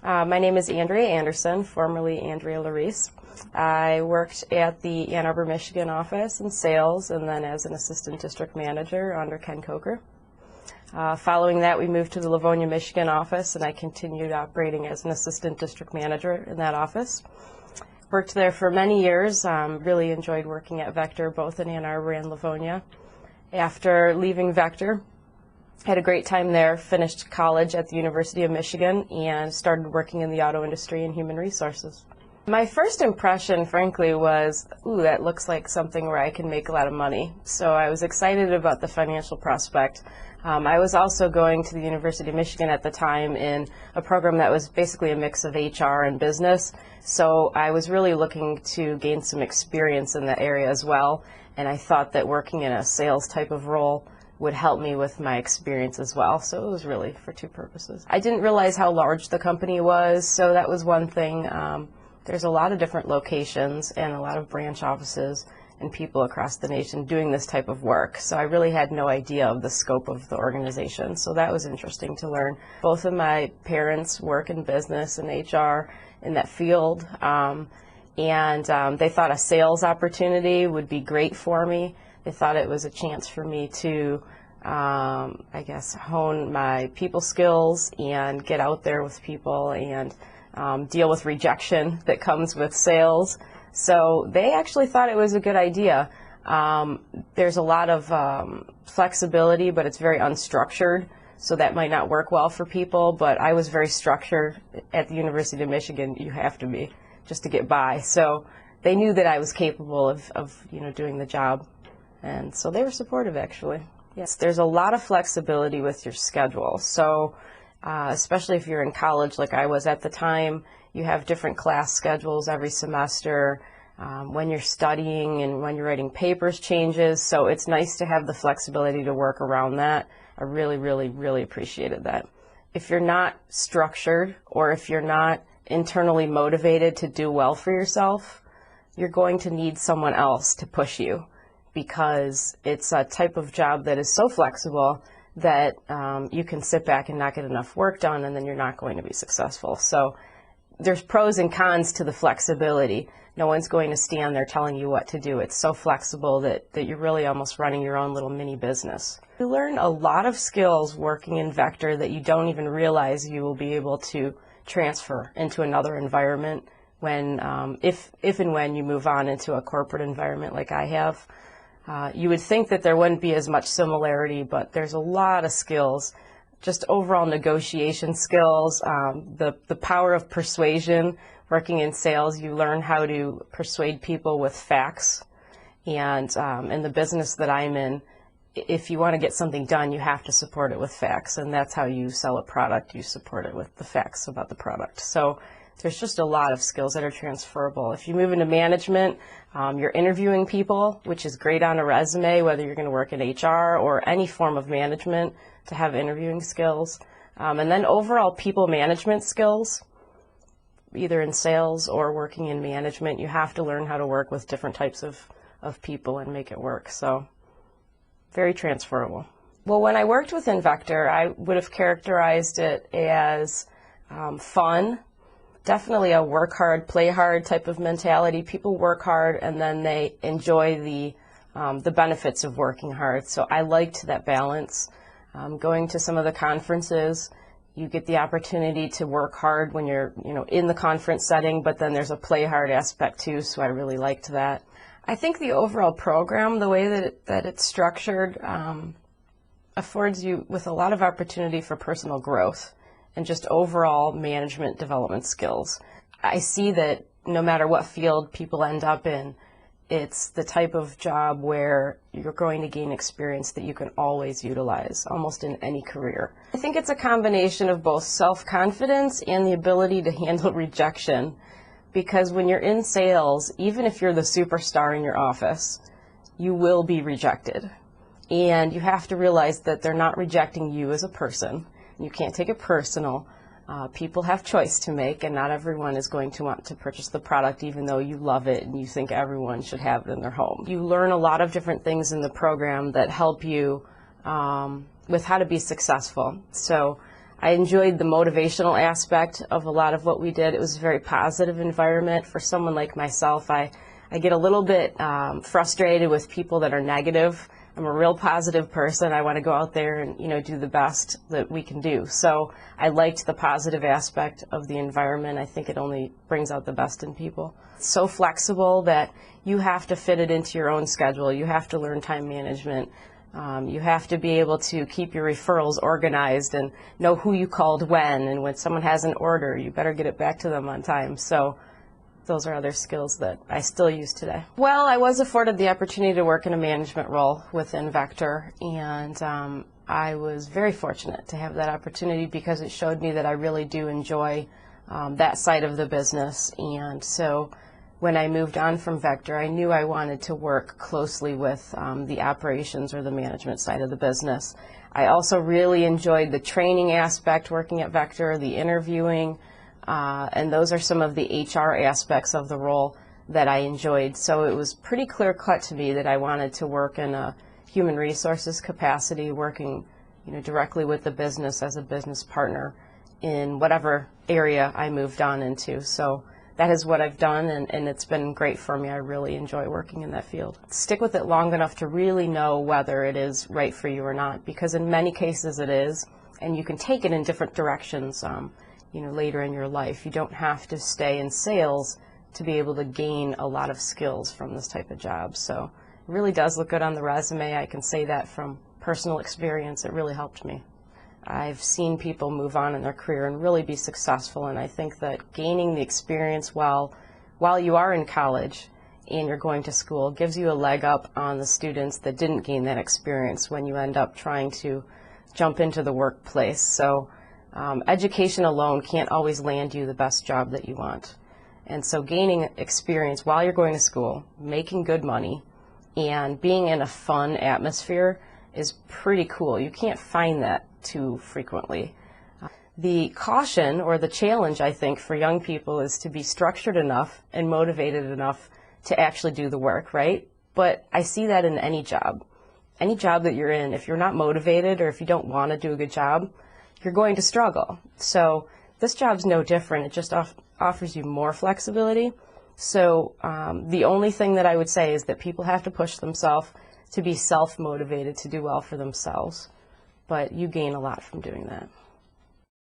My name is Andrea Anderson, formerly Andrea Larice. I worked at the Ann Arbor, Michigan office in sales and then as an assistant district manager under Ken Coker. Following that, we moved to the Livonia, Michigan office, and I continued operating as an assistant district manager in that office. Worked there for many years, really enjoyed working at Vector, both in Ann Arbor and Livonia. After leaving Vector, had a great time there, finished college at the University of Michigan, and started working in the auto industry and human resources. My first impression, frankly, was, ooh, that looks like something where I can make a lot of money. So I was excited about the financial prospect. I was also going to the University of Michigan at the time in a program that was basically a mix of HR and business. So I was really looking to gain some experience in that area as well. And I thought that working in a sales type of role would help me with my experience as well. So it was really for two purposes. I didn't realize how large the company was, so that was one thing. There's a lot of different locations and a lot of branch offices and people across the nation doing this type of work. So I really had no idea of the scope of the organization. So that was interesting to learn. Both of my parents work in business and HR in that field. They thought a sales opportunity would be great for me. They thought it was a chance for me to, I guess, hone my people skills and get out there with people and deal with rejection that comes with sales. So they actually thought it was a good idea. There's a lot of flexibility, but it's very unstructured, so that might not work well for people. But I was very structured at the University of Michigan. You have to be just to get by. So they knew that I was capable of doing the job, and so they were supportive, actually. Yes, there's a lot of flexibility with your schedule. So especially if you're in college like I was at the time, you have different class schedules every semester. When you're studying and when you're writing papers changes, so it's nice to have the flexibility to work around that. I really, really, really appreciated that. If you're not structured or if you're not internally motivated to do well for yourself, you're going to need someone else to push you, because it's a type of job that is so flexible that you can sit back and not get enough work done, and then you're not going to be successful. So there's pros and cons to the flexibility. No one's going to stand there telling you what to do. It's so flexible that you're really almost running your own little mini business. You learn a lot of skills working in Vector that you don't even realize you will be able to transfer into another environment when, if and when you move on into a corporate environment like I have. You would think that there wouldn't be as much similarity, but there's a lot of skills, just overall negotiation skills, the power of persuasion. Working in sales, you learn how to persuade people with facts. And in the business that I'm in, if you want to get something done, you have to support it with facts. And that's how you sell a product. You support it with the facts about the product. So there's just a lot of skills that are transferable. If you move into management, you're interviewing people, which is great on a resume, whether you're going to work in HR or any form of management, to have interviewing skills. And then overall people management skills, either in sales or working in management, you have to learn how to work with different types of people and make it work. So very transferable. Well, when I worked within Vector, I would have characterized it as fun. Definitely a work hard, play hard type of mentality. People work hard and then they enjoy the benefits of working hard. So I liked that balance. Going to some of the conferences, you get the opportunity to work hard when you're in the conference setting, but then there's a play hard aspect too, so I really liked that. I think the overall program, the way that it's structured, affords you with a lot of opportunity for personal growth and just overall management development skills. I see that no matter what field people end up in, it's the type of job where you're going to gain experience that you can always utilize, almost in any career. I think it's a combination of both self-confidence and the ability to handle rejection, because when you're in sales, even if you're the superstar in your office, you will be rejected. And you have to realize that they're not rejecting you as a person. You can't take it personal. People have choice to make, and not everyone is going to want to purchase the product even though you love it and you think everyone should have it in their home. You learn a lot of different things in the program that help you with how to be successful. So I enjoyed the motivational aspect of a lot of what we did. It was a very positive environment. For someone like myself, I get a little bit frustrated with people that are negative. I'm a real positive person. I want to go out there and, do the best that we can do. So I liked the positive aspect of the environment. I think it only brings out the best in people. It's so flexible that you have to fit it into your own schedule. You have to learn time management. You have to be able to keep your referrals organized and know who you called when, and when someone has an order, you better get it back to them on time. So those are other skills that I still use today. Well, I was afforded the opportunity to work in a management role within Vector, and I was very fortunate to have that opportunity because it showed me that I really do enjoy that side of the business. And so when I moved on from Vector, I knew I wanted to work closely with the operations or the management side of the business. I also really enjoyed the training aspect working at Vector, the interviewing, and those are some of the HR aspects of the role that I enjoyed. So it was pretty clear cut to me that I wanted to work in a human resources capacity, working directly with the business as a business partner in whatever area I moved on into. So that is what I've done, and it's been great for me. I really enjoy working in that field. Stick with it long enough to really know whether it is right for you or not, because in many cases it is, and you can take it in different directions later in your life. You don't have to stay in sales to be able to gain a lot of skills from this type of job. So it really does look good on the resume. I can say that from personal experience. It really helped me. I've seen people move on in their career and really be successful, and I think that gaining the experience while you are in college and you're going to school gives you a leg up on the students that didn't gain that experience when you end up trying to jump into the workplace. So education alone can't always land you the best job that you want. And so gaining experience while you're going to school, making good money, and being in a fun atmosphere is pretty cool. You can't find that too frequently. The caution or the challenge, I think, for young people is to be structured enough and motivated enough to actually do the work, right? But I see that in any job. Any job that you're in, if you're not motivated or if you don't want to do a good job, you're going to struggle. So this job's no different. It just offers you more flexibility. So the only thing that I would say is that people have to push themselves to be self-motivated to do well for themselves. But you gain a lot from doing that.